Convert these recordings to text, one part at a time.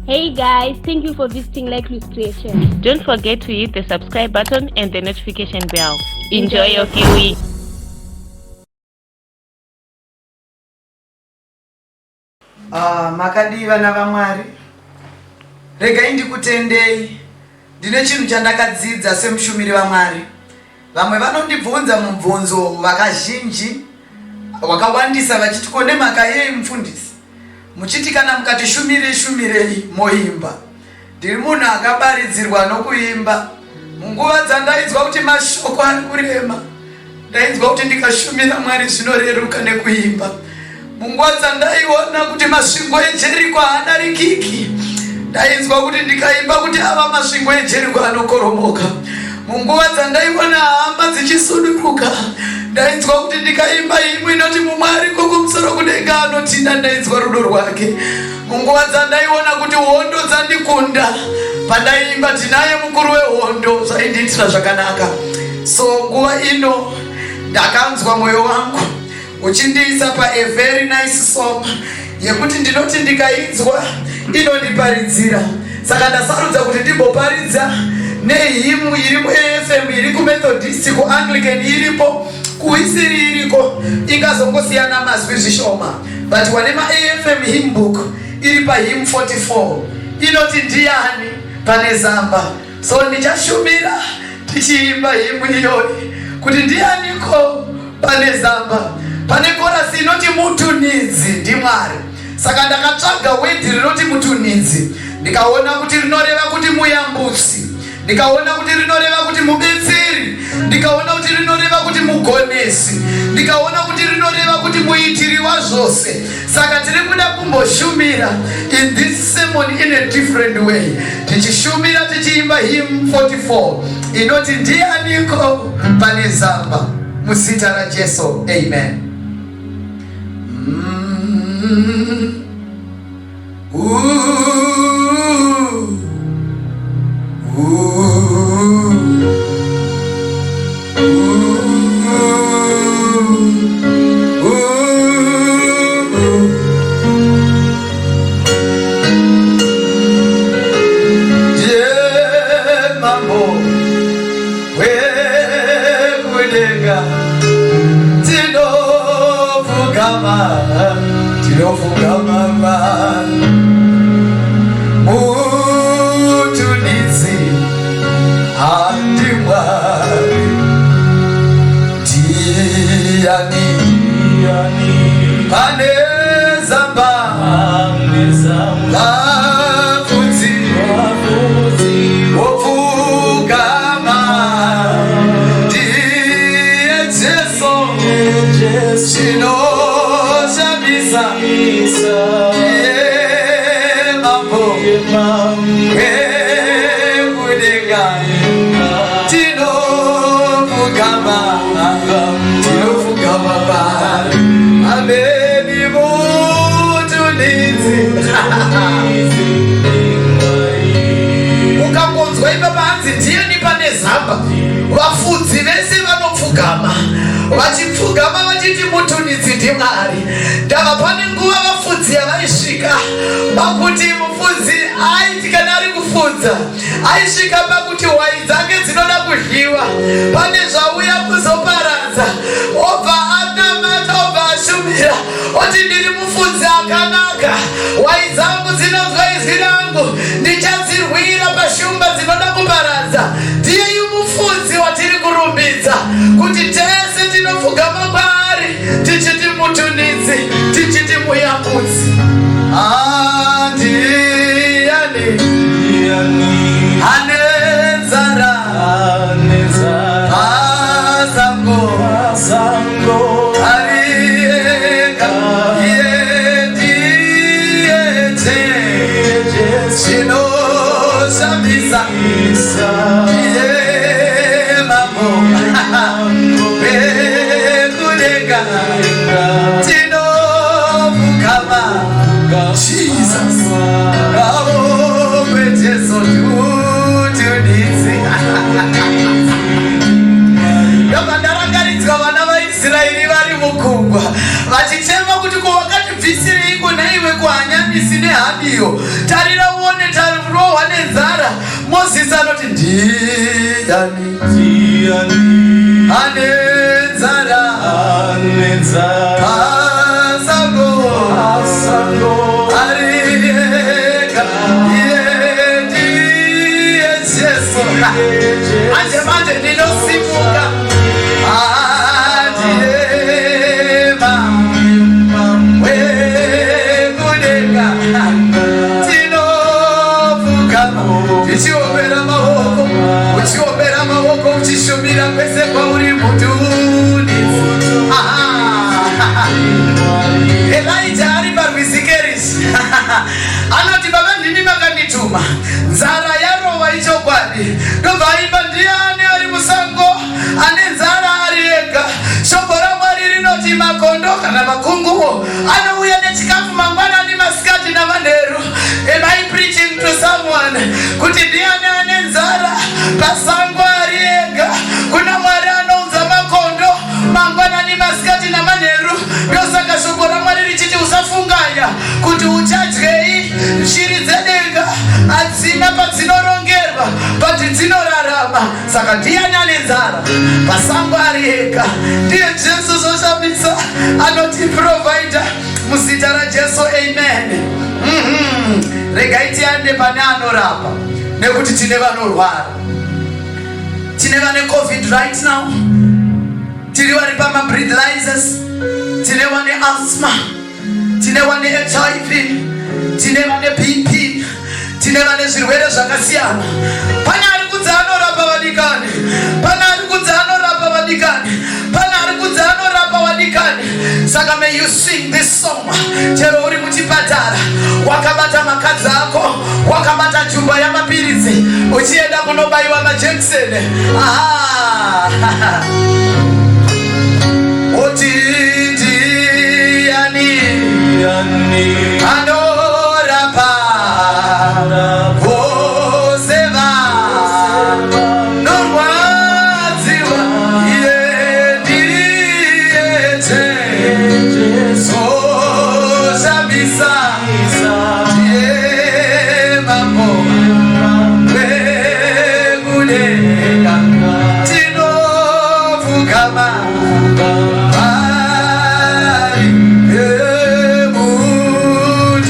Hey guys, thank you for visiting Like Loose Creations. Don't forget to hit the subscribe button and the notification bell. Enjoy your kiwi. Makadiva na vamwari, regai ndikutendei. Ndine chinhu chandakadzidza semushumiri waMwari. Vamwe vanondibvunza mubvunzo vakazhinji wakawandisa vachiti kone maka yei mufundisi muchiti kana mukati shumirei moimba. Ndiri munhu akabaridzirwa nokuimba. Munguva dzandaidzwa kuti mashoko ari kurema, ndainzwa kuti ndikashumira Mwari zvinoreruka nekuimba. Munguva dzandaiona kuti masvingo eJeriko hadarikiki, ndainzwa kuti ndikaimba kuti ava masvingo eJeriko anokoromoka. Munguva dzandaiona hamba dzichisuduruka, ndainzwa kuti ndikaimba imwe inoti muMwari kumusoro kudenga anotinda, ndainzwa rudo rwake. Munguva dzandaiona kuti hondo dzandikunda, pandaimba tinaye mukuru wehondo, zvaindiitira zvakanaka. So nguva ino ndakanzwa mwoyo wangu uchindiisa pa a very nice song yekuti ndinoti ndikainzwa inondiparidzira. Saka ndasarudza kuti ndimboparidza nehymn iri muAFM, iri kuMethodist, kuAnglican iripo, kuIsiri iriko, ingazongosiyana mazwi zvishoma, but wanema AFM hymn book iri pa hymn 44 inoti ndiani pane zamba. So ndichashumira tichiimba hymn iyoyi kuti ndianiko pane zamba. Pane korasi inoti mutunidzi ndiMwari. Saka ndakatsvaga wedhi rinoti mutunidzi, ndikaona kuti rinoreva kuti muyambutsi, ndikaona kuti rinoreva kuti mubetseri, ndikaona kuti rinoreva kuti mugonesi, ndikaona kuti rinoreva kuti muitiri wazvose. Saka tiri kuda kumboshumira in this sermon in a different way, tichishumira tichiimba hymn 44 inoti ndianiko pane zamba, muzita raJesu, amen. Ukangonzwa ibaba hanzi ndiani pane zamba, vafudzi vese vanopfugama, vachipfugama vachiti mutunidzi ndiMwari. Ndava pane nguva vafudzi yavaisvika pakuti mufudzi aiti kana ari kufudza aisvika pakuti hwai dzake dzinoda kudyiwa, pane zvauya kuzoparadza, obva anamata, obva ashumira, oti ndiri mufudzi akanaka, hwai dzangu dzinonzwa izwi rangu, ndichadzirwira pashumba dzinoda kuparadza. Ndiye mufudzi watiri kurumbidza kuti tese tinopfugama kwaari tichiti mutunidzi, tichiti muyambutsi. Ndiani ane nzara pasango ariega, iye ndiye chinoshambisa iye mambo pekudenga tinopfugama. Jesus, oh, Jesu mutunidzi. Ndakarangaridzwa vana vaIsraeri vari mugungwa vachichema kuti ko wakatibvisirei kuna iwe kuhanyanisi nehando ndiyo. Tarira uone tarohwa nenzara. Moses anoti ndiani ane nzara pasango ariyega ndiye Jesu. Manje manje ndinosimuka andiyema wekudenga tinopfugama tichiombera maoko uchishumira kwese kwauri mutuni. Elijah ari parwizikerisi anoti baba ndimi makandituma, nzara yarova ichokwadi. Ndobva imba ndiani ari musango ane nzara ari ega. Shoko raMwari rinoti makondo kana makunguo anouya nechikafu mangwanani, masikati namanheru. Am I preaching to someone kuti ndiani ane nzara pasango ari ega? Kuna Mwari anounza makondo mangwanani, masikati namanheru. Ndosaka shoko raMwari richiti usafunganya kuti uchadyei shiri dzedenga, hadzina padzinorongerwa but dzinorarama. Saka ndiani ane nzara pasango ari ega? Ndiye Jesu zoshamisa, anoti provider muzita raJesu. Amen. Regai tiende pane anorapa, nekuti tine vanorwara. Tine vane COVID right now, tine vari pamabreathalyzers, tine vane asthma, tine vane HIV, tine vane BP, tine vane zvirwere zvakasiyana. Pane ari kunzi anorapa vadikani, pane ari kunzi anorapa vadikani, pane ari kunzi anorapa vadikani. Saka may you sing this song chero uri muchipatara, wakabata makadzi ako, wakabata nzvimbo yamapiritsi, uchienda kunobaiwa majekiseni. Oti ndiani anorapa vose vanorwadziwa, iye ndiye Jesu oshamisa, ndiye mambo wekudenga tinopfugama ari emudenga.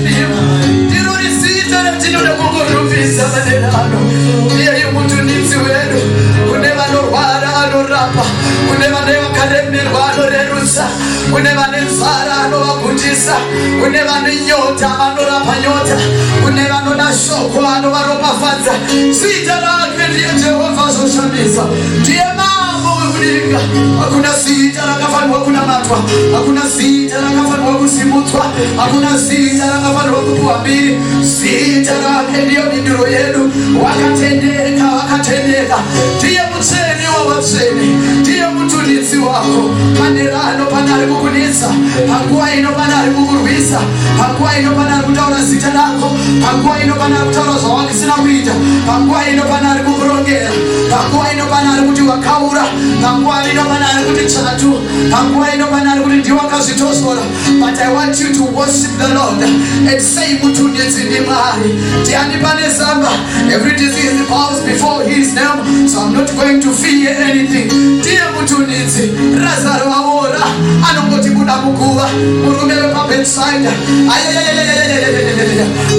ndima ndiro risita ratinoda kungorumbisa manerano. Ndiye mutunitsi wedu, kune vanorwara anorapa, kune vane vakaremerwa anorerutsa, kune vane nzara anovagutisa, kune vane nyota anorapa nyota, kune vanoda shoko anovaropafadza. Zita rake ndiye Jehovha zoshamisa, ndiye mambo wekudenga. Hakuna zita rakafanirwa kunamatwa, hakuna zita rakafanirwa kusimudzwa, hakuna zita rakafanirwa kupiwa mbiri. Zita rake ndiyo mhinduro yedu. Wakatendeka, wakatendeka, ndiye mutsvene wavatsvene, ndiye mutunitsi wako. Manerano pana ari kukunetsa, panguva ino pana ari kukurwisa, panguva ino pana ari kutaura zita rako, panguva ino pana ari kutaura zvawasina kuita, panguva ino pana ari kukurongera, panguva ino pana ari kuti wakaura, panguva ino pana ari kuti tsvatu, panguva ino pana ari kuti ndiwe wakazvitosora. But I want you to worship the Lord and say mutunitsi ndiMwari. Ndiani pane zamba, every disease bows before his name, so I'm not going to fear anything. Ndiye mutunitsi. Lazaro aora anongoti buda muguva, murume wepabedside,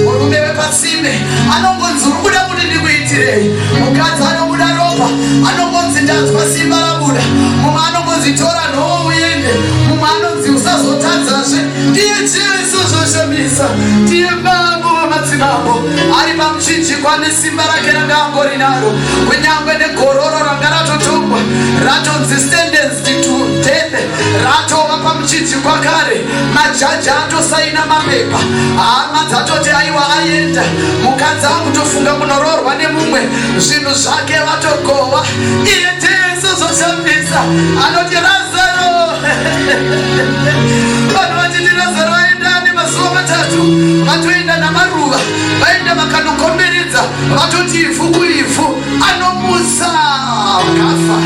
murume wepatsime anongonzi uri kuda kuti ndikuitirei. Mukadzi anobuda ropa anongonzi ndanzwa simba rabuda, mumwe anongonzi tora nhoo uende, mumwe anonzi usazotadzazve. Ndiye Jesu zvoshamisa, ndiye mambo wamadzimambo, ari pamuchinjikwa nesimba rake ranga angori naro, kunyangwe negororo ranga ratotongwa ratonzi sentenced to death, ratova pamuchinjikwa kare. Majaji atosaina mapepa, hama dzatoti aiwa aenda, mukadzi akutofunga kunoroorwa nemumwe, zvinhu zvake vatogohwa. Iye Jesu zvoshamisa, anoti Lazaro vanhu vachiti Lazaro aenda nemazuva matatu, vatoenda namaruva, vaenda vakanokomberedza, vatoti ivhu kuivhu, anomusa kafa,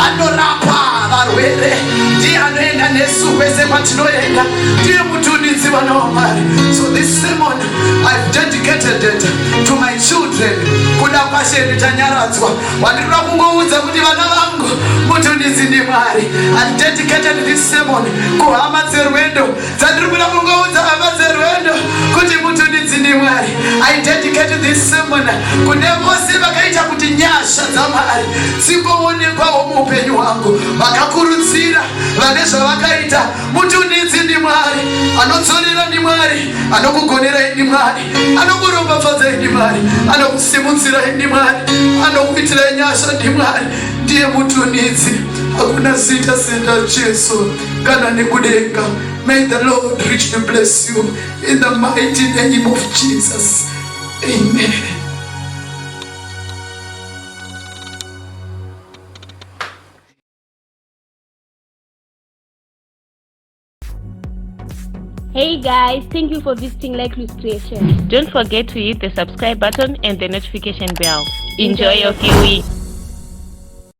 anorapa varwere, ndiye anoenda nesu kwese kwatinoenda, ndiye mutunitsi vana vaMwari. So this sermon I've dedicated it to my children. Kuda kwasheni tanyaradzwa, wandirura kungoudza kuti vana vangu mutunitsi ndiMwari. I've dedicated this sermon kuhama dzerwendo, dzandiri kuda kungoudza hama dzerwendo kuti mutunitsi ndiMwari. I dedicated this sermon kune vose vakaita kuti nyasha dzaMwari dzimboonekwawo muupenyu hwangu, vakakurudzira, vane zvavakaita. Mutunitsi ndiMwari, anodzorera ndiMwari, anokugonerai ndiMwari, anokuropafadzai ndiMwari, anokusimudzirai ndiMwari, anokuitirai nyasha ndiMwari. Ndiye mutunitsi, hakuna zita senda Jesu kana nekudenga. May the Lord richly bless you in the mighty name of Jesus. Amen. Hey guys, thank you for visiting Like Loose Creations. Don't forget to hit the subscribe button and the notification bell. Enjoy your kiwi.